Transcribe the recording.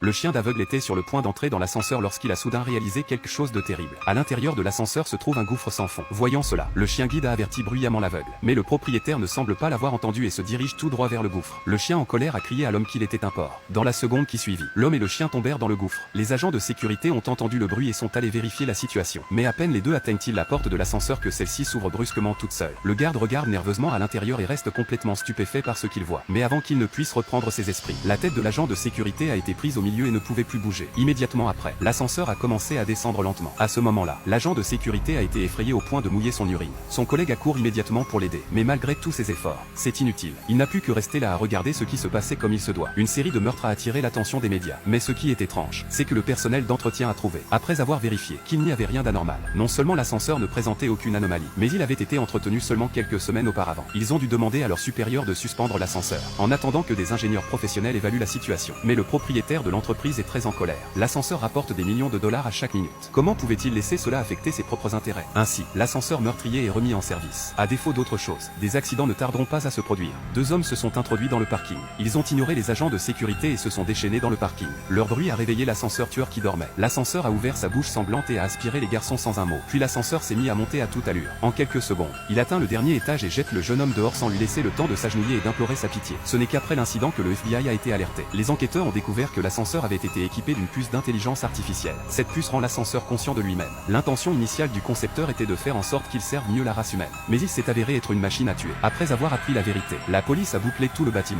Le chien d'aveugle était sur le point d'entrer dans l'ascenseur lorsqu'il a soudain réalisé quelque chose de terrible. À l'intérieur de l'ascenseur se trouve un gouffre sans fond. Voyant cela, le chien guide a averti bruyamment l'aveugle. Mais le propriétaire ne semble pas l'avoir entendu et se dirige tout droit vers le gouffre. Le chien en colère a crié à l'homme qu'il était un porc. Dans la seconde qui suivit, l'homme et le chien tombèrent dans le gouffre. Les agents de sécurité ont entendu le bruit et sont allés vérifier la situation. Mais à peine les deux atteignent-ils la porte de l'ascenseur que celle-ci s'ouvre brusquement toute seule. Le garde regarde nerveusement à l'intérieur et reste complètement stupéfait par ce qu'il voit. Mais avant qu'il ne puisse reprendre ses esprits, la tête de l'agent de sécurité a été prise au milieu et ne pouvait plus bouger. Immédiatement après, l'ascenseur a commencé à descendre lentement. À ce moment-là, l'agent de sécurité a été effrayé au point de mouiller son urine. Son collègue accourt immédiatement pour l'aider. Mais malgré tous ses efforts, c'est inutile. Il n'a pu que rester là à regarder ce qui se passait comme il se doit. Une série de meurtres a attiré l'attention des médias. Mais ce qui est étrange, c'est que le personnel d'entretien a trouvé, après avoir vérifié, qu'il n'y avait rien d'anormal. Non seulement l'ascenseur ne présentait aucune anomalie, mais il avait été entretenu seulement quelques semaines auparavant. Ils ont dû demander à leur supérieur de suspendre l'ascenseur, en attendant que des ingénieurs professionnels évaluent la situation. Mais le propriétaire de l'entreprise est très en colère. L'ascenseur rapporte des millions de dollars à chaque minute. Comment pouvait-il laisser cela affecter ses propres intérêts? Ainsi, l'ascenseur meurtrier est remis en service. À défaut d'autre chose, des accidents ne tarderont pas à se produire. Deux hommes se sont introduits dans le parking. Ils ont ignoré les agents de sécurité et se sont déchaînés dans le parking. Leur bruit a réveillé l'ascenseur tueur qui dormait. L'ascenseur a ouvert sa bouche sanglante et a aspiré les garçons sans un mot. Puis l'ascenseur s'est mis à monter à toute allure. En quelques secondes, il atteint le dernier étage et jette le jeune homme dehors sans lui laisser le temps de s'agenouiller et d'implorer sa pitié. Ce n'est qu'après l'incident que le FBI a été alerté. Les enquêteurs ont découvert que l'ascenseur avait été équipé d'une puce d'intelligence artificielle. Cette puce rend l'ascenseur conscient de lui-même. L'intention initiale du concepteur était de faire en sorte qu'il serve mieux la race humaine. Mais il s'est avéré être une machine à tuer. Après avoir appris la vérité, la police a bouclé tout le bâtiment.